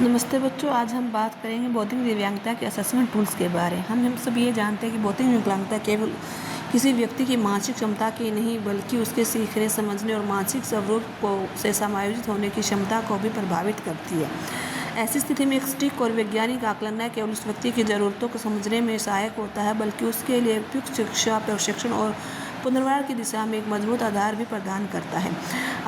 नमस्ते बच्चों, आज हम बात करेंगे बौद्धिक दिव्यांगता के असेसमेंट टूल्स के बारे में। हम सब ये जानते हैं कि बौद्धिक विकलांगता केवल किसी व्यक्ति की मानसिक क्षमता की नहीं बल्कि उसके सीखने, समझने और मानसिक स्वरूप को से समायोजित होने की क्षमता को भी प्रभावित करती है। ऐसी स्थिति में एक सटीक और वैज्ञानिक आकलन न केवल उस व्यक्ति की ज़रूरतों को समझने में सहायक होता है बल्कि उसके लिए उपयुक्त शिक्षा, प्रशिक्षण और पुनर्वास की दिशा में एक मजबूत आधार भी प्रदान करता है।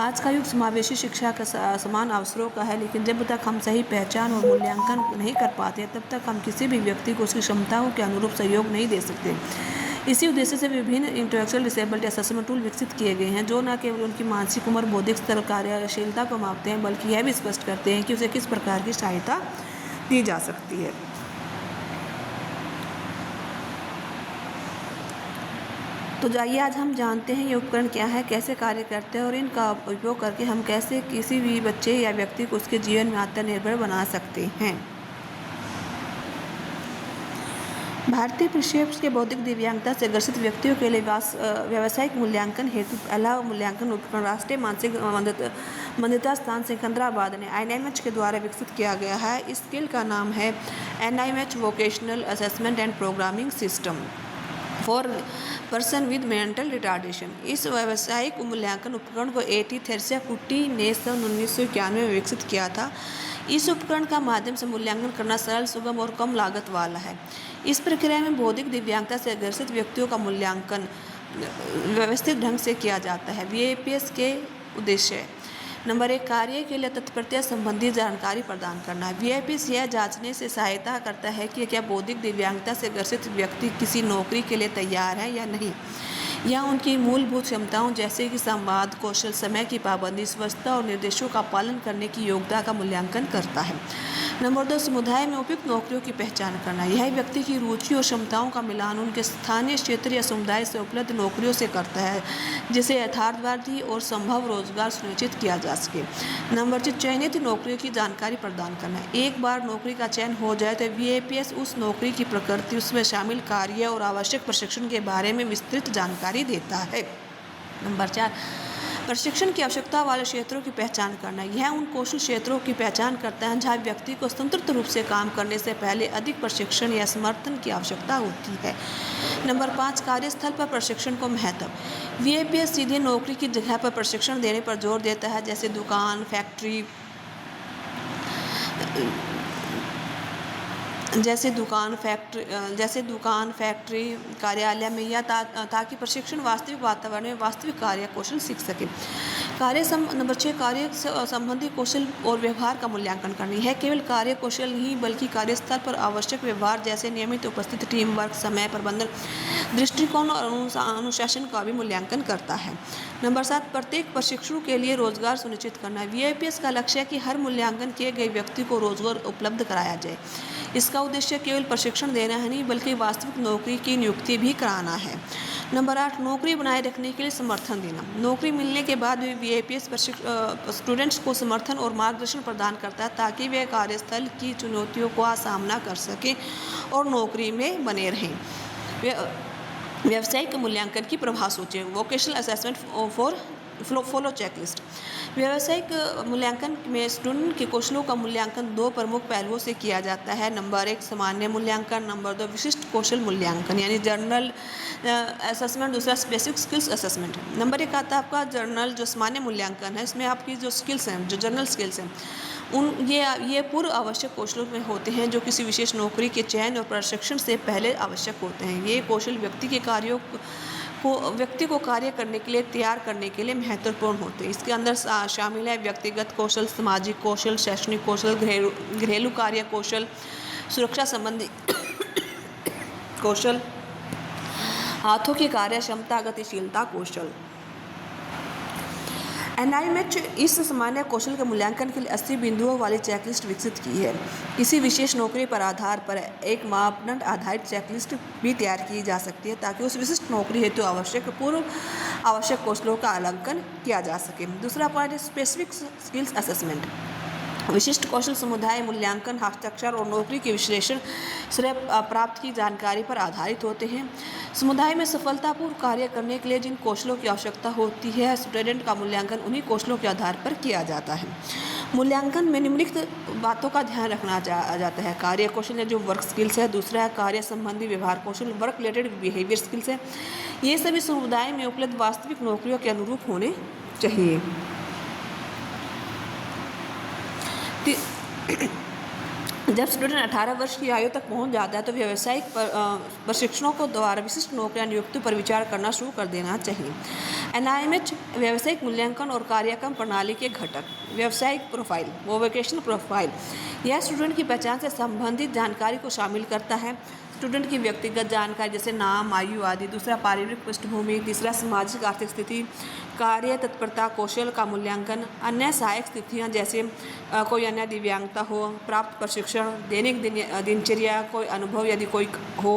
आज का युग समावेशी शिक्षा का समान अवसरों का है, लेकिन जब तक हम सही पहचान और मूल्यांकन नहीं कर पाते तब तक हम किसी भी व्यक्ति को उसकी क्षमताओं के अनुरूप सहयोग नहीं दे सकते। इसी उद्देश्य से विभिन्न इंटेलेक्चुअल डिसेबिलिटी असेसमेंट टूल विकसित किए गए हैं जो न केवल उनकी मानसिक उम्र, बौद्धिक स्तर, कार्यशीलता को मापते हैं बल्कि यह भी स्पष्ट करते हैं कि उसे किस प्रकार की सहायता दी जा सकती है। तो जाइए आज हम जानते हैं ये उपकरण क्या है, कैसे कार्य करते हैं और इनका उपयोग करके हम कैसे किसी भी बच्चे या व्यक्ति को उसके जीवन में आत्मनिर्भर बना सकते हैं। भारतीय परिप्रेक्ष्य के बौद्धिक दिव्यांगता से ग्रसित व्यक्तियों के लिए व्यावसायिक मूल्यांकन हेतु पहला मूल्यांकन उपकरण राष्ट्रीय मानसिक मंदता संस्थान सिकंदराबाद ने NIMH के द्वारा विकसित किया गया है। इस स्किल का नाम है NIMH vocational assessment and programming system for person with mental retardation. इस व्यावसायिक मूल्यांकन उपकरण को AT थेरेसा-कुट्टी ने सन 1991 में विकसित किया था। इस उपकरण का माध्यम से मूल्यांकन करना सरल, सुगम और कम लागत वाला है। इस प्रक्रिया में बौद्धिक दिव्यांगता से ग्रसित व्यक्तियों का मूल्यांकन व्यवस्थित ढंग से किया जाता है। VAPS के उद्देश्य: नंबर 1, कार्य के लिए तत्परता संबंधी जानकारी प्रदान करना है। VAPS यह जांचने से सहायता करता है कि क्या बौद्धिक दिव्यांगता से ग्रसित व्यक्ति किसी नौकरी के लिए तैयार है या नहीं। यह उनकी मूलभूत क्षमताओं जैसे कि संवाद कौशल, समय की पाबंदी, स्वच्छता और निर्देशों का पालन करने की योग्यता का मूल्यांकन करता है। नंबर 2, समुदाय में उपयुक्त नौकरियों की पहचान करना। यह व्यक्ति की रुचि और क्षमताओं का मिलान उनके स्थानीय क्षेत्र या समुदाय से उपलब्ध नौकरियों से करता है जिसे यथार्थवादी और संभव रोजगार सुनिश्चित किया जा सके। नंबर 4, चयनित नौकरियों की जानकारी प्रदान करना। एक बार नौकरी का चयन हो जाए तो VAPS उस नौकरी की प्रकृति, उसमें शामिल कार्य और आवश्यक प्रशिक्षण के बारे में विस्तृत जानकारी देता है। नंबर 4, प्रशिक्षण की आवश्यकता वाले क्षेत्रों की पहचान करना। यह उन कौशल क्षेत्रों की पहचान करता है जहां व्यक्ति को स्वतंत्र रूप से काम करने से पहले अधिक प्रशिक्षण या समर्थन की आवश्यकता होती है। नंबर 5, कार्यस्थल पर प्रशिक्षण को महत्व। VAPS सीधे नौकरी की जगह पर प्रशिक्षण देने पर जोर देता है, जैसे दुकान, फैक्ट्री, कार्यालय में, या ताकि प्रशिक्षण वास्तविक वातावरण में वास्तविक कार्य कौशल सीख सके। नंबर 6, कार्य संबंधी कौशल और व्यवहार का मूल्यांकन करनी है। केवल कार्य कौशल नहीं बल्कि कार्यस्थल पर आवश्यक व्यवहार जैसे नियमित उपस्थिति, टीम वर्क, समय प्रबंधन, दृष्टिकोण और अनुशासन का भी मूल्यांकन करता है। नंबर 7, प्रत्येक प्रशिक्षु के लिए रोजगार सुनिश्चित करना। VAPS का लक्ष्य है कि हर मूल्यांकन किए गए व्यक्ति को रोजगार उपलब्ध कराया जाए। इसका उद्देश्य केवल प्रशिक्षण देना है नहीं बल्कि वास्तविक नौकरी की नियुक्ति भी कराना है। नंबर 8, नौकरी बनाए रखने के लिए समर्थन देना। नौकरी मिलने के बाद भी VAPS स्टूडेंट्स को समर्थन और मार्गदर्शन प्रदान करता है ताकि वे कार्यस्थल की चुनौतियों का सामना कर सकें और नौकरी में बने रहें। व्यावसायिक मूल्यांकन की प्रभाव सोचें। Vocational assessment for follow checklist. व्यावसायिक मूल्यांकन में स्टूडेंट के कौशलों का मूल्यांकन 2 प्रमुख पहलुओं से किया जाता है। नंबर 1, सामान्य मूल्यांकन। नंबर 2, विशिष्ट कौशल मूल्यांकन यानी जनरल असेसमेंट। दूसरा, स्पेसिफिक स्किल्स असेसमेंट। नंबर 1 आता है आपका जनरल, जो सामान्य मूल्यांकन है। इसमें आपकी जो स्किल्स हैं, जो जनरल स्किल्स हैं, ये पूर्व आवश्यक कौशलों में होते हैं जो किसी विशेष नौकरी के चयन और प्रशिक्षण से पहले आवश्यक होते हैं। ये कौशल व्यक्ति को कार्य करने के लिए तैयार करने के लिए महत्वपूर्ण होते हैं। इसके अंदर शामिल है व्यक्तिगत कौशल, सामाजिक कौशल, शैक्षणिक कौशल, घरेलू कार्य कौशल, सुरक्षा संबंधी कौशल, हाथों की कार्य क्षमता, गतिशीलता कौशल। NIMH इस सामान्य कौशल के मूल्यांकन के लिए 80 बिंदुओं वाली चेकलिस्ट विकसित की है। किसी विशेष नौकरी पर आधार पर एक मापदंड आधारित चेकलिस्ट भी तैयार की जा सकती है ताकि उस विशिष्ट नौकरी हेतु पूर्व आवश्यक कौशलों का आकलन किया जा सके। दूसरा पॉइंट है स्पेसिफिक स्किल्स असेसमेंट। विशिष्ट कौशल समुदाय मूल्यांकन, हस्ताक्षर और नौकरी के विश्लेषण श्रेय प्राप्त की जानकारी पर आधारित होते हैं। समुदाय में सफलतापूर्वक कार्य करने के लिए जिन कौशलों की आवश्यकता होती है, स्टूडेंट का मूल्यांकन उन्हीं कौशलों के आधार पर किया जाता है। मूल्यांकन में निम्नलिखित बातों का ध्यान रखना जाता है। कार्य कौशल है जो वर्क स्किल्स है, दूसरा है कार्य संबंधी व्यवहार कौशल, वर्क रिलेटेड बिहेवियर स्किल्स है। ये सभी समुदाय में उपलब्ध वास्तविक नौकरियों के अनुरूप होने चाहिए। जब स्टूडेंट 18 वर्ष की आयु तक पहुंच जाता है तो व्यावसायिक प्रशिक्षणों को द्वारा विशिष्ट नौकरियां नियुक्ति पर विचार करना शुरू कर देना चाहिए। एनआईएमएच व्यावसायिक मूल्यांकन और कार्यक्रम प्रणाली के घटक। व्यावसायिक प्रोफाइल, वोकेशनल प्रोफाइल, यह स्टूडेंट की पहचान से संबंधित जानकारी को शामिल करता है। स्टूडेंट की व्यक्तिगत जानकारी जैसे नाम, आयु आदि। दूसरा पारिवारिक पृष्ठभूमि। तीसरा सामाजिक आर्थिक स्थिति। कार्य तत्परता कौशल का मूल्यांकन। अन्य सहायक स्थितियाँ जैसे कोई अन्य दिव्यांगता हो, प्राप्त प्रशिक्षण, दैनिक दिनचर्या, कोई अनुभव यदि कोई हो,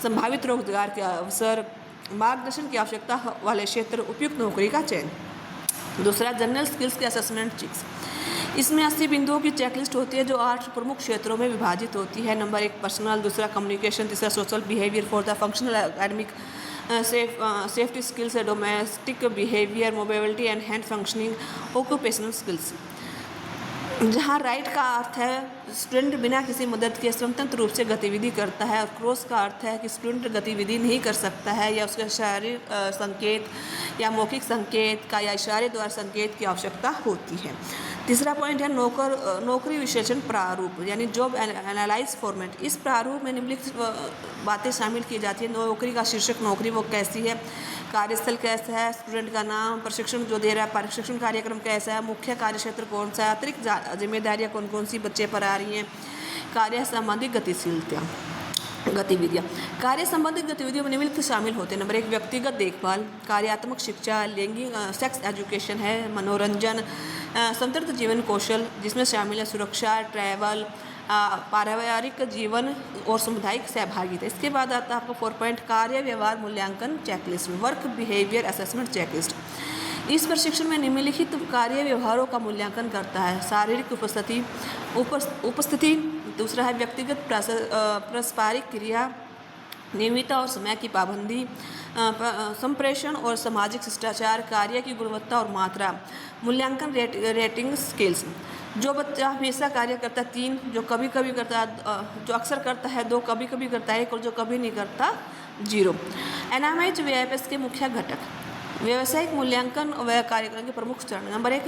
संभावित रोजगार के अवसर, मार्गदर्शन की आवश्यकता वाले क्षेत्र, उपयुक्त नौकरी का चयन। दूसरा जनरल स्किल्स के असेसमेंट चेक्स। इसमें 80 बिंदुओं की चेकलिस्ट होती है जो 8 प्रमुख क्षेत्रों में विभाजित होती है। नंबर 1 पर्सनल, दूसरा कम्युनिकेशन, तीसरा social behaviour, fourth functional academic, safety skills, domestic behaviour, mobility and hand functioning, occupational skills. जहाँ राइट का अर्थ है स्टूडेंट बिना किसी मदद के स्वतंत्र रूप से गतिविधि करता है, और क्रॉस का अर्थ है कि स्टूडेंट गतिविधि नहीं कर सकता है या उसके शारीरिक संकेत या मौखिक संकेत का या इशारे द्वारा संकेत की आवश्यकता होती है। तीसरा पॉइंट है नौकरी विश्लेषण प्रारूप यानी जॉब एनालाइज फॉर्मेट। इस प्रारूप में निम्नलिखित बातें शामिल की जाती है। नौकरी का शीर्षक, नौकरी वो कैसी है, कार्यस्थल कैसा है, स्टूडेंट का नाम, प्रशिक्षण जो दे रहा है प्रशिक्षण कार्यक्रम कैसा है, मुख्य कार्यक्षेत्र कौन सा है, अतिरिक्त जिम्मेदारियाँ कौन कौन सी बच्चे पर आ रही हैं, कार्य संबंधी गतिविधियाँ। कार्य संबंधित गतिविधियों में निम्नलिखित शामिल होते हैं। नंबर 1 व्यक्तिगत देखभाल, कार्यात्मक शिक्षा, लैंगिक सेक्स एजुकेशन है, मनोरंजन, संतृप्त जीवन कौशल जिसमें शामिल है सुरक्षा, ट्रैवल, पारिवारिक जीवन और सामुदायिक सहभागिता। इसके बाद आता है आपको 4 पॉइंट कार्य व्यवहार मूल्यांकन checklist, work behaviour assessment checklist. इस प्रशिक्षण में निम्नलिखित कार्य व्यवहारों का मूल्यांकन करता है। शारीरिक उपस्थिति, दूसरा है व्यक्तिगत पारस्परिक क्रिया, नियमितता और समय की पाबंदी, संप्रेषण और सामाजिक शिष्टाचार, कार्य की गुणवत्ता और मात्रा, मूल्यांकन रेटिंग स्केल्स। जो बच्चा हमेशा कार्य करता है 3, जो कभी कभी करता है जो अक्सर करता है 2, कभी कभी करता है 1 और जो कभी नहीं करता 0। एनआईएमएच वीआईपीएस के मुख्य घटक। व्यावसायिक मूल्यांकन व कार्यक्रम के प्रमुख चरण। नंबर 1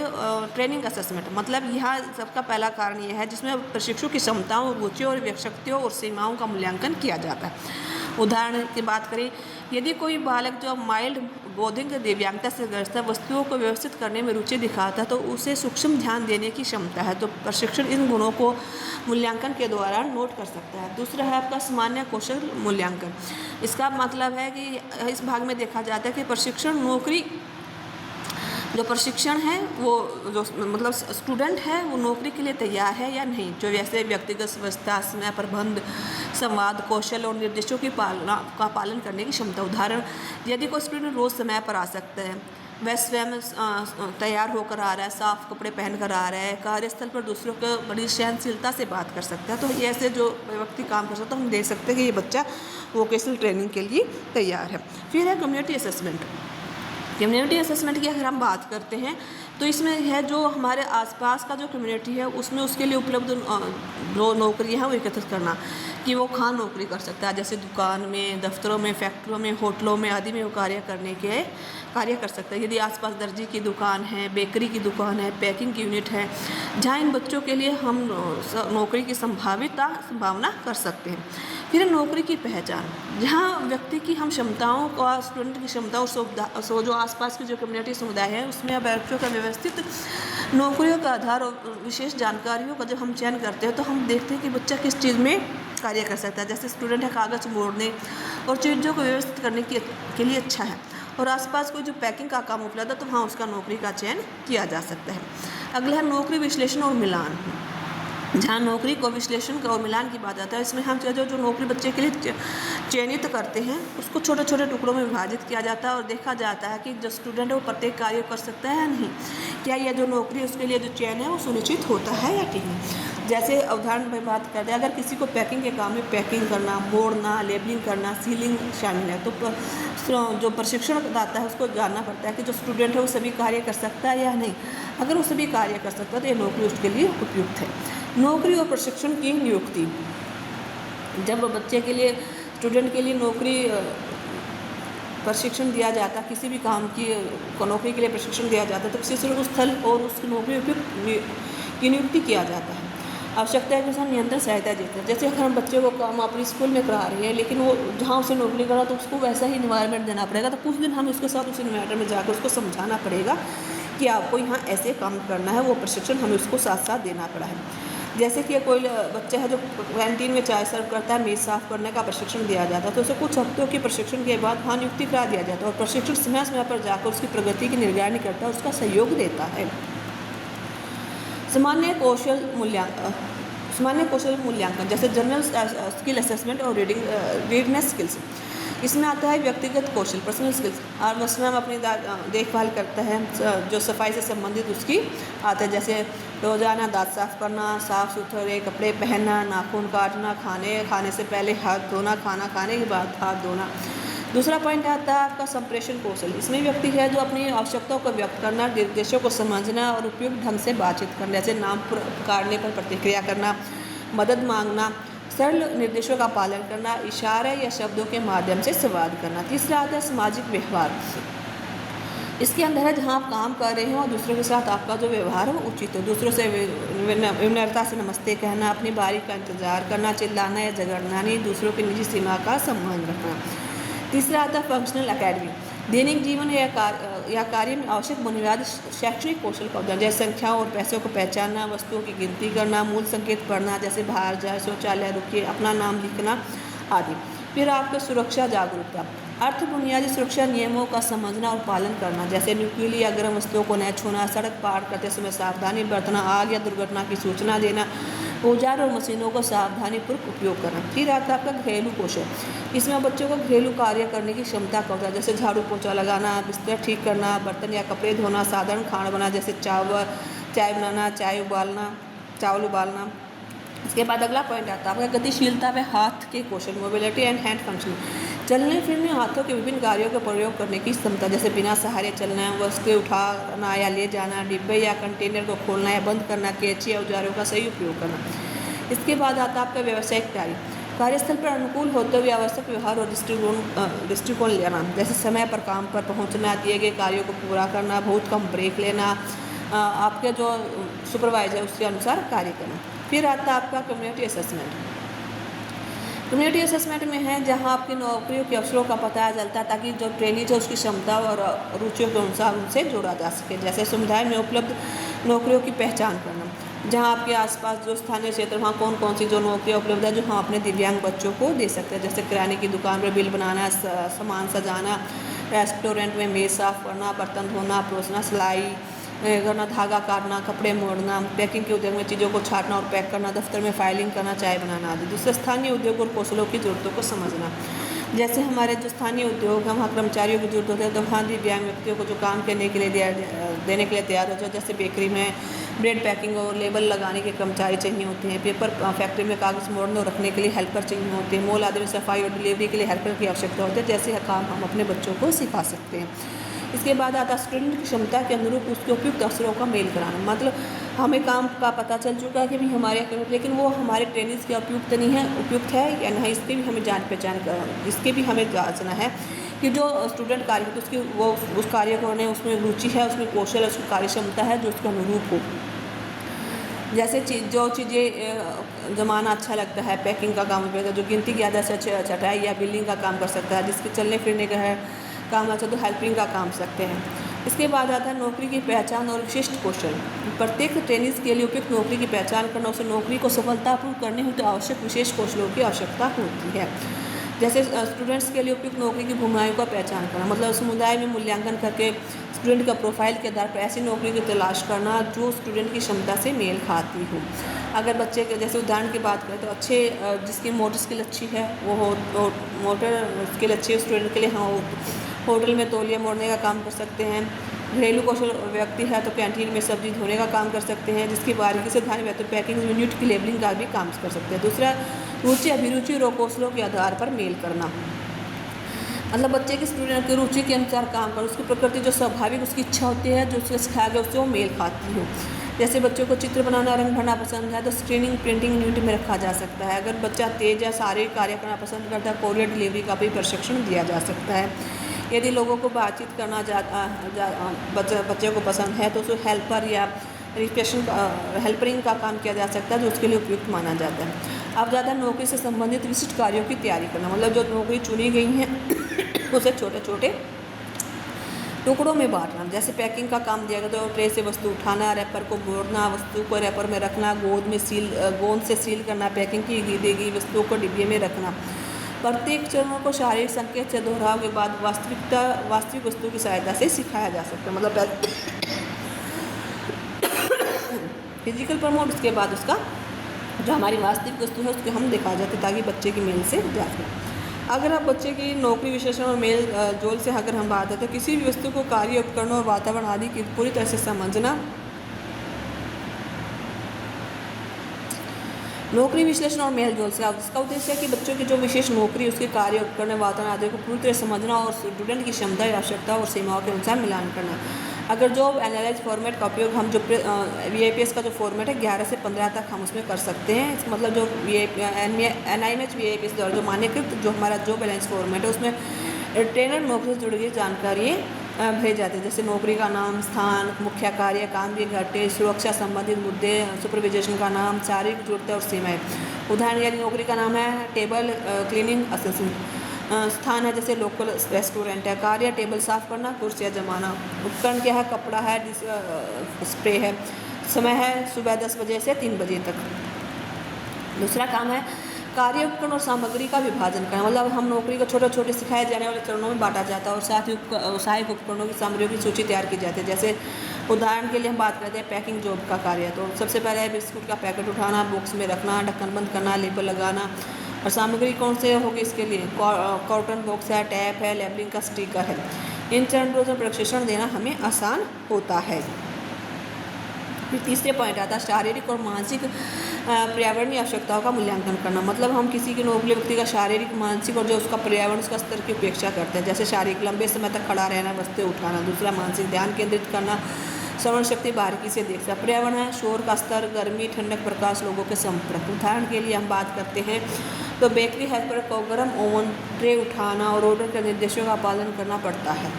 ट्रेनिंग असेसमेंट, मतलब यहाँ सबका पहला कारण यह है जिसमें प्रशिक्षु की क्षमताओं, रुचियों और शक्तियों और सीमाओं का मूल्यांकन किया जाता है। उदाहरण की बात करें, यदि कोई बालक जो माइल्ड बौद्धिक दिव्यांगता से ग्रस्त है वस्तुओं को व्यवस्थित करने में रुचि दिखाता है तो उसे सूक्ष्म ध्यान देने की क्षमता है, तो प्रशिक्षण इन गुणों को मूल्यांकन के द्वारा नोट कर सकता है। दूसरा है आपका सामान्य कौशल मूल्यांकन। इसका मतलब है कि इस भाग में देखा जाता है कि प्रशिक्षण नौकरी जो प्रशिक्षण है वो जो मतलब स्टूडेंट है वो नौकरी के लिए तैयार है या नहीं, जो वैसे व्यक्तिगत व्यवस्था, समय प्रबंध, संवाद कौशल और निर्देशों की पालन करने की क्षमता। उदाहरण, यदि कोई स्टूडेंट रोज़ समय पर आ सकता है, वह स्वयं तैयार होकर आ रहा है, साफ कपड़े पहन कर आ रहा है, कार्यस्थल पर दूसरों को बड़ी सहनशीलता से बात कर सकता है, तो ऐसे जो व्यक्ति काम कर सकता है तो हम देख सकते हैं कि ये बच्चा वोकेशनल ट्रेनिंग के लिए तैयार है। फिर है कम्युनिटी असेसमेंट। कम्युनिटी असेसमेंट की अगर हम बात करते हैं तो इसमें है जो हमारे आसपास का जो कम्युनिटी है उसमें उसके लिए उपलब्ध जो नौकरियां हैं वो एकत्रित करना कि वो कहाँ नौकरी कर सकता है, जैसे दुकान में, दफ्तरों में, फैक्ट्रियों में, होटलों में आदि में वो कार्य कर सकता है। यदि आसपास दर्जी की दुकान है, बेकरी की दुकान है, पैकिंग की यूनिट है, जहाँ इन बच्चों के लिए हम नौकरी की संभावना कर सकते हैं। फिर नौकरी की पहचान, जहाँ व्यक्ति की हम क्षमताओं का, स्टूडेंट की क्षमता और जो आसपास की जो कम्युनिटी समुदाय है उसमें बच्चों का व्यवस्थित नौकरियों का आधार और विशेष जानकारियों का जब हम चयन करते हैं तो हम देखते हैं कि बच्चा किस चीज़ में कार्य कर सकता है। जैसे स्टूडेंट है कागज़ मोड़ने और चीज़ों को व्यवस्थित करने के लिए अच्छा है, और आसपास कोई जो पैकिंग का काम उपलब्ध है तो वहाँ उसका नौकरी का चयन किया जा सकता है। अगला है नौकरी विश्लेषण और मिलान। जहाँ नौकरी को विश्लेषण और मिलान की बात आता है, इसमें हम जो नौकरी बच्चे के लिए चयनित करते हैं उसको छोटे छोटे टुकड़ों में विभाजित किया जाता है और देखा जाता है कि जो स्टूडेंट है वो प्रत्येक कार्य कर सकता है या नहीं, क्या यह जो नौकरी उसके लिए जो चयन है वो सुनिश्चित होता है या नहीं। जैसे उदाहरण में बात करते हैं, अगर किसी को पैकिंग के काम में पैकिंग करना, मोड़ना, लेबलिंग करना, सीलिंग शामिल है, तो जो प्रशिक्षण दाता है उसको जानना पड़ता है कि जो स्टूडेंट है वो सभी कार्य कर सकता है या नहीं। अगर वो सभी कार्य कर सकता है तो ये नौकरी उसके लिए उपयुक्त है। नौकरी और प्रशिक्षण की नियुक्ति, जब बच्चे के लिए, स्टूडेंट के लिए नौकरी प्रशिक्षण दिया जाता, किसी भी काम की नौकरी के लिए प्रशिक्षण दिया जाता है तो किसी से स्थल और उसकी नौकरी उपयुक्त की नियुक्ति किया जाता है। आवश्यकता के अनुसार नियंत्रण सहायता देते हैं। जैसे अगर हम बच्चे को काम अपने स्कूल में करा रहे हैं लेकिन वो जहाँ उसे नौकरी करा तो उसको वैसा ही इन्वायरमेंट देना पड़ेगा, तो कुछ दिन हम उसके साथ उस इन्वायरमेंट में जाकर उसको समझाना पड़ेगा कि आपको यहाँ ऐसे काम करना है, वो प्रशिक्षण हमें उसको साथ साथ देना पड़ा है। जैसे कि कोई बच्चा है जो कैंटीन में चाय सर्व करता है, मेज़ साफ़ करने का प्रशिक्षण दिया जाता है, तो उसे कुछ हफ्तों के प्रशिक्षण के बाद वहाँ नियुक्ति करा दिया जाता है और प्रशिक्षण समय समय पर जाकर उसकी प्रगति की निगरानी करता है, उसका सहयोग देता है। सामान्य कौशल मूल्यांकन जैसे जनरल स्किल असेसमेंट और रीडनेस स्किल्स, इसमें आता है व्यक्तिगत कौशल, पर्सनल स्किल्स, और मसलन अपनी देखभाल करता है, जो सफाई से संबंधित उसकी आता है, जैसे रोज़ाना दांत साफ करना, साफ़ सुथरे कपड़े पहनना, नाखून काटना, खाने से पहले हाथ धोना, खाना खाने के बाद हाथ धोना। दूसरा पॉइंट आता है आपका संप्रेषण कौशल, इसमें व्यक्ति है जो अपनी आवश्यकताओं को व्यक्त करना, निर्देशों को समझना और उपयुक्त ढंग से बातचीत करना, जैसे नाम पुकारने पर प्रतिक्रिया करना, मदद मांगना, सरल निर्देशों का पालन करना, इशारे या शब्दों के माध्यम से संवाद करना। तीसरा आता है सामाजिक व्यवहार, इसके अंदर है जहाँ आप काम कर रहे हो और दूसरों के साथ आपका जो व्यवहार है वो उचित हो, दूसरों से विनम्रता से नमस्ते कहना, अपनी बारी का इंतजार करना, चिल्लाना या झगड़ना नहीं, दूसरों की निजी सीमा का सम्मान रखना। तीसरा आता है फंक्शनल एकेडमी, दैनिक जीवन या कार्य में आवश्यक बुनियादी शैक्षणिक कौशल का उदाहरण, जैसे संख्याओं और पैसों को पहचानना, वस्तुओं की गिनती करना, मूल संकेत पढ़ना, जैसे बाहर जाए, शौचालय रुकिए, अपना नाम लिखना आदि। फिर आपका सुरक्षा जागरूकता, अर्थ बुनियादी सुरक्षा नियमों का समझना और पालन करना, जैसे नुकीली या गर्म वस्तुओं को न छूना, सड़क पार करते समय सावधानी बरतना, आग या दुर्घटना की सूचना देना, औजार और मशीनों का सावधानीपूर्वक उपयोग करना। फिर आता है आपका घरेलू कौशल, इसमें बच्चों को घरेलू कार्य करने की क्षमता का होता है, जैसे झाड़ू पोछा लगाना, बिस्तर ठीक करना, बर्तन या कपड़े धोना, साधारण खाना बनाना, जैसे चाय बनाना, चावल उबालना। इसके बाद अगला पॉइंट आता है आपका गतिशीलता व हाथ के कौशल, मोबिलिटी एंड हैंड फंक्शन, चलने फिरने हाथों के विभिन्न कार्यों का प्रयोग करने की क्षमता, जैसे बिना सहारे चलना, वस्तुएं उठाना या ले जाना, डिब्बे या कंटेनर को खोलना या बंद करना, कैंची या औजारों का सही उपयोग करना। इसके बाद आता है आपका व्यावसायिक तैयारी, कार्यस्थल पर अनुकूल होते हुए आवश्यक व्यवहार और दृष्टिकोण लेना, जैसे समय पर काम पर पहुंचना, दिए गए कार्यों को पूरा करना, बहुत कम ब्रेक लेना, आपके जो सुपरवाइजर उसके अनुसार कार्य करना। फिर आता है आपका कम्युनिटी असेसमेंट, कम्युनिटी असेसमेंट में है जहां आपकी नौकरियों के अवसरों का पता चलता है ताकि जो ट्रेनीज है उसकी क्षमता और रुचियों के अनुसार उनसे जोड़ा जा सके, जैसे समुदाय में उपलब्ध नौकरियों की पहचान करना, जहां आपके आसपास जो स्थानीय क्षेत्र वहाँ कौन कौन सी जो नौकरियाँ उपलब्ध है जो हम अपने दिव्यांग बच्चों को दे सकते हैं, जैसे किराने की दुकान पर बिल बनाना, सामान सजाना, रेस्टोरेंट में मेज़ साफ़ करना, बर्तन धोना, परोसना, सिलाई करना, धागा काटना, कपड़े मोड़ना, पैकिंग के उद्योग में चीज़ों को छांटना और पैक करना, दफ्तर में फाइलिंग करना, चाय बनाना आदि। दूसरे स्थानीय उद्योग और कौशलों की ज़रूरतों को समझना, जैसे हमारे जो स्थानीय उद्योग हैं वहाँ कर्मचारियों की जरूरत होती है, तो वहाँ दिव्यांग व्यक्तियों को जो काम करने के लिए देने के लिए तैयार हो जाए, जैसे बेकरी में ब्रेड पैकिंग और लेबल लगाने के कर्मचारी चाहिए होते हैं, पेपर फैक्ट्री में कागज़ मोड़ने और रखने के लिए हेल्पर चाहिए होते हैं, मॉल आदि में सफाई और डिलीवरी के लिए हेल्पर की आवश्यकता होती है, जैसे काम हम अपने बच्चों को सिखा सकते हैं। इसके बाद आता स्टूडेंट की क्षमता के अनुरूप उसके उपयुक्त अवसरों का मेल कराना, मतलब हमें काम का पता चल चुका है कि भी हमारे, लेकिन वो हमारे ट्रेनिंग के उपयुक्त है या नहीं, इसके भी हमें जान पहचान कर, इसके भी हमें जांचना है कि जो स्टूडेंट कार्य करते उसकी वो उस कार्य करने उसमें रुचि है, उसमें कौशल है, उसकी कार्य क्षमता है जो उसके अनुरूप हो। जैसे जो चीज़ें जमाना अच्छा लगता है, पैकिंग का काम करता है, जो गिनती की आदत से छटाई या बिलिंग का काम कर सकता है, जिसके चलने फिरने का है काम अच्छा तो हेल्पिंग का काम सकते हैं। इसके बाद आता है नौकरी की पहचान और विशिष्ट कौशल, प्रत्येक ट्रेनिज के लिए उपयुक्त नौकरी की पहचान करना, उसे नौकरी को सफलतापूर्वक करने हेतु आवश्यक विशेष कौशलों की आवश्यकता होती है। जैसे स्टूडेंट्स के लिए उपयुक्त नौकरी की भूमिकाओं का पहचान करना, मतलब समुदाय में मूल्यांकन करके स्टूडेंट का प्रोफाइल के आधार पर ऐसी नौकरी की तलाश करना जो स्टूडेंट की क्षमता से मेल खाती हो। अगर बच्चे के जैसे उदाहरण की बात करें तो अच्छे जिसकी मोटर स्किल अच्छी है वो मोटर स्किल अच्छी है स्टूडेंट के लिए, हाँ वो होटल में तौलिया मोड़ने का काम कर सकते हैं। घरेलू कौशल व्यक्ति है तो कैंटीन में सब्जी धोने का काम कर सकते हैं, जिसकी बारीकी से ध्यान में तो पैकिंग यूनिट की लेबलिंग का भी काम कर सकते हैं। दूसरा, रुचि अभिरुचि और कौशलों के आधार पर मेल करना, मतलब बच्चे के स्टूडेंट की रुचि के अनुसार काम कर, उसकी प्रकृति जो स्वाभाविक उसकी इच्छा होती है जो उसके सिखाया गया उससे वो मेल खाती हो। जैसे बच्चों को चित्र बनाना रंग भरना पसंद है तो स्क्रीनिंग प्रिंटिंग यूनिट में रखा जा सकता है। अगर बच्चा तेज या शारीरिक कार्य करना पसंद करता है कोरियर डिलीवरी का भी प्रशिक्षण दिया जा सकता है। यदि लोगों को बातचीत करना बच्चे को पसंद है तो उसको हेल्पर या हेल्परिंग का काम किया जा सकता है जो उसके लिए उपयुक्त माना जाता है। अब ज़्यादा नौकरी से संबंधित विशिष्ट कार्यों की तैयारी करना, मतलब जो नौकरी चुनी गई है उसे छोटे छोटे टुकड़ों में बांटना। जैसे पैकिंग का काम दिया गया तो ट्रे से वस्तु उठाना, रैपर को मोड़ना, वस्तु को रैपर में रखना, गोंद से सील करना, पैकिंग की गई वस्तुओं को डिब्बे में रखना। प्रत्येक चरणों को शारीरिक संकेत से दोहराव के बाद वास्तविक वस्तु की सहायता से सिखाया जा सकता है। मतलब फिजिकल प्रमोट, उसके बाद उसका जो हमारी वास्तविक वस्तु है उसको हम दिखा जाते ताकि बच्चे की मेल से जाए। अगर आप बच्चे की नौकरी विशेषण और मेल जोल से अगर हम बात करते तो किसी भी वस्तु को कार्य उपकरणों और वातावरण आदि की पूरी तरह से समझना। नौकरी विश्लेषण और मेल जोल से इसका उद्देश्य है कि बच्चों की जो विशेष नौकरी उसके कार्य उपकरण वातावरण आदि को पूरी तरह समझना और स्टूडेंट की क्षमता आवश्यकता और सीमाओं के अनुसार मिलान करना। अगर जॉब एनालाइज फॉर्मेट का उपयोग हम जो VIPS का जो फॉर्मेट है 11 से 15 तक हम उसमें कर सकते हैं। इसका मतलब जो NIMH VIPS द्वारा जो मान्यकृत जो हमारा जॉब एनालाइज फॉर्मेट है उसमें ट्रेनर नौकरी से जुड़ी हुई जानकारी भेज जाते हैं, जैसे नौकरी का नाम, स्थान, मुख्य कार्य, काम के घंटे, सुरक्षा संबंधित मुद्दे, सुपरविजेशन का नाम, शारीरिक जरूरतें और सीमाएँ। उदाहरण यदि नौकरी का नाम है टेबल क्लीनिंग असिस्टेंट, स्थान है जैसे लोकल रेस्टोरेंट है, कार्य टेबल साफ़ करना, कुर्सियाँ जमाना, उपकरण क्या है कपड़ा है, स्प्रे है, समय है सुबह 10 बजे से 3 बजे तक। दूसरा काम है कार्य उपकरण और सामग्री का विभाजन करना, मतलब हम नौकरी को छोटे छोटे सिखाए जाने वाले चरणों में बांटा जाता है और साथ ही सहायक उपकरणों की सामग्रियों की सूची तैयार की जाती है। जैसे उदाहरण के लिए हम बात करते हैं पैकिंग जॉब का कार्य, तो सबसे पहले है बिस्कुट का पैकेट उठाना, बॉक्स में रखना, ढक्कन बंद करना, लेबल लगाना। और सामग्री कौन से होगी इसके लिए, कॉटन बॉक्स है, टैप है, लेबलिंग का स्टिकर है। इन चरणों में प्रशिक्षण देना हमें आसान होता है। फिर तीसरे पॉइंट आता है शारीरिक और मानसिक पर्यावरणीय आवश्यकताओं का मूल्यांकन करना, मतलब हम किसी की नौकरी व्यक्ति का शारीरिक, मानसिक और जो उसका पर्यावरण उसका स्तर की उपेक्षा करते हैं। जैसे शारीरिक लंबे समय तक खड़ा रहना, वस्तुएं उठाना। दूसरा मानसिक ध्यान केंद्रित करना, श्रवण शक्ति बारीकी से देखना। पर्यावरण है शोर का स्तर, गर्मी, ठंडक, प्रकाश, लोगों के संपर्क। उदाहरण के लिए हम बात करते हैं तो बेकरी हेल्पर को गर्म ओवन ट्रे उठाना और ऑर्डर के निर्देशों का पालन करना पड़ता है।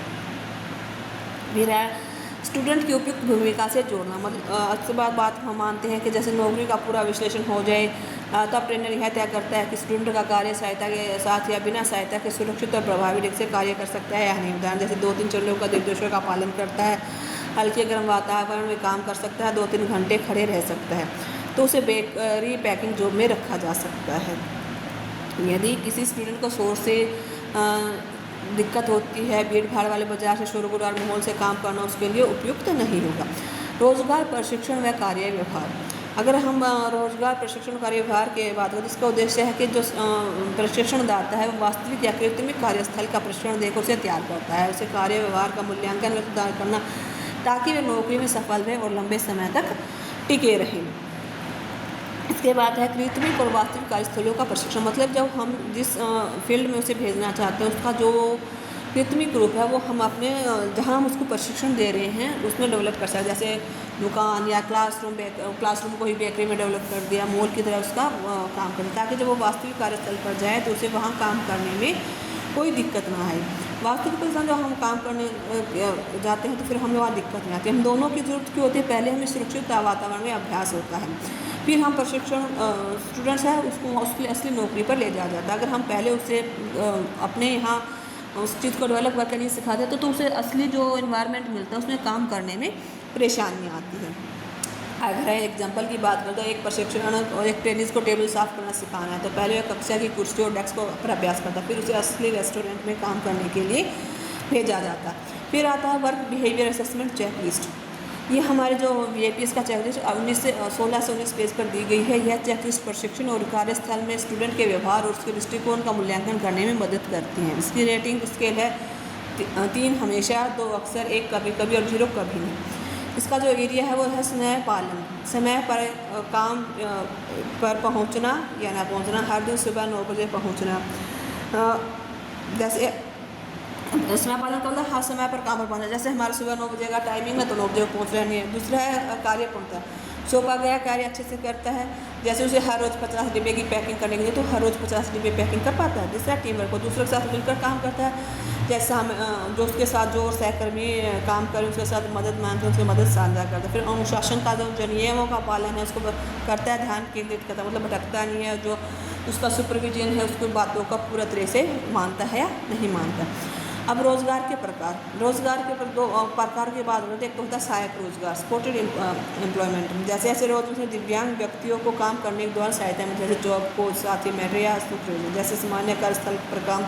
फिर है स्टूडेंट की उपयुक्त भूमिका से जोड़ना, मतलब अक्सर बात हम मानते हैं कि जैसे नौकरी का पूरा विश्लेषण हो जाए तब ट्रेनर यह तय करता है कि स्टूडेंट का कार्य सहायता के साथ या बिना सहायता के सुरक्षित और प्रभावी ढंग से कार्य कर सकता है या नहीं। उदाहरण जैसे 2-3 चरणों का निर्देशों का पालन करता है, हल्के गर्म वातावरण में काम कर सकता है, 2-3 घंटे खड़े रह सकता है, तो उसे बेकरी पैकिंग जॉब में रखा जा सकता है। यदि किसी स्टूडेंट को शोर से दिक्कत होती है, भीड़ भाड़ वाले बाजार से शोरगुल माहौल से काम करना उसके लिए उपयुक्त नहीं होगा। रोजगार प्रशिक्षण व कार्य व्यवहार, अगर हम रोजगार प्रशिक्षण कार्य व्यवहार के बात करें तो इसका उद्देश्य है कि जो प्रशिक्षणदाता है वो वास्तविक या कृत्रिम कार्यस्थल का प्रशिक्षण देकर उसे तैयार करता है, उसे कार्य व्यवहार का मूल्यांकन व सुधार करना ताकि वे नौकरी में सफल रहे और लंबे समय तक टिके रहें। इसके बाद है कृत्रिम और वास्तविक कार्यस्थलों का प्रशिक्षण, मतलब जब हम जिस फील्ड में उसे भेजना चाहते हैं उसका जो कृत्रिम रूप है वो हम अपने जहाँ हम उसको प्रशिक्षण दे रहे हैं उसमें डेवलप कर सकते हैं। जैसे दुकान या क्लासरूम को ही बेकरी में डेवलप कर दिया, मॉल की तरह उसका काम करें ताकि जब वो वास्तविक कार्यस्थल पर जाए तो उसे वहाँ काम करने में कोई दिक्कत ना आए। वास्तविक के साथ जब हम काम करने जाते हैं तो फिर हमें वहाँ दिक्कत नहीं आती। हम दोनों की जरूरत क्यों होती है, पहले हमें सुरक्षित वातावरण में अभ्यास होता है, फिर हम प्रशिक्षण स्टूडेंट्स हैं उसको उसके लिए असली नौकरी पर ले जाया जाता है। अगर हम पहले उसे अपने यहाँ उस चीज़ को डेवलप करके नहीं सिखाते तो उसे असली जो इन्वायरमेंट मिलता है उसमें काम करने में परेशानियाँ आती हैं। अगर एग्जांपल की बात करें तो एक प्रशिक्षण और एक ट्रेनिज को टेबल साफ़ करना सिखाना है तो पहले वह कक्षा की कुर्सी और डेस्क पर अभ्यास करता है, फिर उसे असली रेस्टोरेंट में काम करने के लिए भेजा जाता। फिर आता है वर्क बिहेवियर असेसमेंट चेकलिस्ट। ये हमारे जो VAPS का चेकलिस्ट 16 से 19 पेज पर दी गई है। यह चेकलिस्ट प्रशिक्षण और कार्यस्थल में स्टूडेंट के व्यवहार और उसके दृष्टिकोण का मूल्यांकन करने में मदद करती है। इसकी रेटिंग स्केल है 3 हमेशा, 2 अक्सर, 1 कभी कभी और 0 कभी नहीं। इसका जो एरिया है वो है समय पालन, समय पर काम पर पहुंचना या ना पहुंचना, हर दिन सुबह 9 बजे पहुंचना। जैसे समय पालन का मतलब हर समय पर काम पर पहुंचना, जैसे हमारा सुबह 9 बजे का टाइमिंग है तो 9 बजे पहुँच रहे हैं। दूसरा है कार्यपूर्णता, सौंपा गया कार्य अच्छे से करता है। जैसे उसे हर रोज़ 50 डिब्बे की पैकिंग करने के लिए तो हर रोज़ 50 डिब्बे पैकिंग कर पाता है। दूसरा टीम वर्क को दूसरों के साथ मिलकर काम करता है। जैसा हम जो उसके साथ जो सहकर्मी काम करें उसके साथ मदद मांगते हैं, उसकी मदद साझा करता है। फिर अनुशासन का जो नियमों का पालन है उसको करता है, ध्यान केंद्रित करता है, मतलब भटकता नहीं है। जो उसका सुपरविजन है उसकी बातों का पूरा तरह से मानता है या नहीं मानता। अब रोज़गार के प्रकार, रोज़गार के 2 प्रकार के बाद होते हैं। एक तो होता है सहायक रोज़गार, सपोर्टेड एम्प्लॉयमेंट, जैसे ऐसे रोज़ में दिव्यांग व्यक्तियों को काम करने के दौरान सहायता में, जैसे जॉब कोच, साथी मेटर या सुपरविजन। जैसे सामान्य कार्यस्थल पर काम,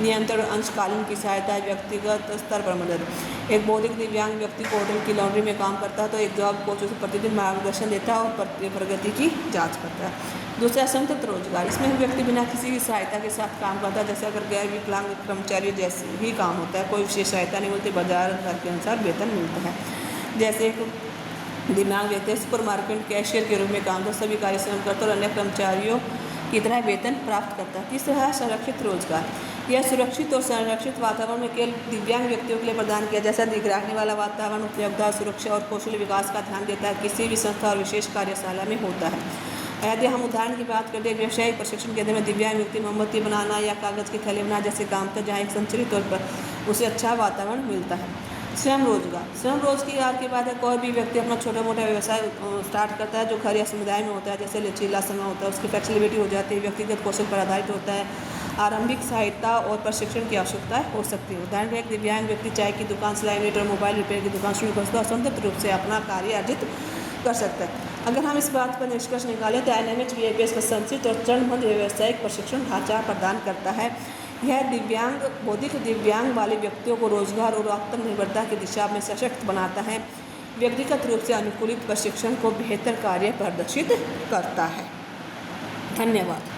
नियंत्रण, अंशकालीन की सहायता, व्यक्तिगत स्तर पर मदद। एक बौद्धिक दिव्यांग व्यक्ति को होटल की लॉन्ड्री में काम करता है तो एक जॉब कोच उसे प्रतिदिन मार्गदर्शन देता है और प्रगति की जांच करता है। दूसरा संतृप्त रोजगार, इसमें व्यक्ति बिना किसी की सहायता के साथ काम करता है। जैसे अगर गैर विकलांग कर्मचारी जैसे ही काम होता है, कोई विशेष सहायता नहीं मिलती, बाजार दर के अनुसार वेतन मिलता है। जैसे एक दिव्यांग व्यक्ति सुपर मार्केट कैशियर के रूप में काम करता, सभी कार्य स्वयं करता और अन्य कर्मचारियों की तरह वेतन प्राप्त करता है। तीसरा है संरक्षित रोजगार, यह सुरक्षित और संरक्षित वातावरण में केवल दिव्यांग व्यक्तियों के लिए प्रदान किया, जैसा निगरानी वाला वातावरण उपलब्धता, सुरक्षा और कौशल विकास का ध्यान देता है, किसी भी संस्था और विशेष कार्यशाला में होता है। यदि हम उदाहरण की बात करते हैं, व्यावसायिक प्रशिक्षण केंद्र में दिव्यांग व्यक्ति मोमबत्ती बनाना या कागज़ के थैले बनाना जैसे काम था, जहाँ एक संचरित तौर पर उसे अच्छा वातावरण मिलता है। स्वयं रोजगार, स्वयं रोजगार के बाद कोई भी व्यक्ति अपना छोटा मोटा व्यवसाय स्टार्ट करता है जो घर या समुदाय में होता है, जैसे लचीला समय होता है, उसकी फ्लेक्सिबिलिटी हो जाती है, व्यक्तिगत कौशल पर आधारित होता है, आरंभिक सहायता और प्रशिक्षण की आवश्यकता हो सकती है। उदाहरण एक दिव्यांग व्यक्ति चाय की दुकान, सिलाई मीट और मोबाइल रिपेयर की दुकान शुरू कर सकता है और स्वतंत्र रूप से अपना कार्य अर्जित कर सकता है। अगर हम इस बात पर निष्कर्ष निकालें तो INMH VAPS का संचित और चरणबद्ध व्यावसायिक प्रशिक्षण ढांचा प्रदान करता है। यह दिव्यांग, बौद्धिक दिव्यांग वाले व्यक्तियों को रोजगार और आत्मनिर्भरता की दिशा में सशक्त बनाता है। व्यक्तिगत रूप से अनुकूलित प्रशिक्षण को बेहतर कार्य प्रदर्शित करता है। धन्यवाद।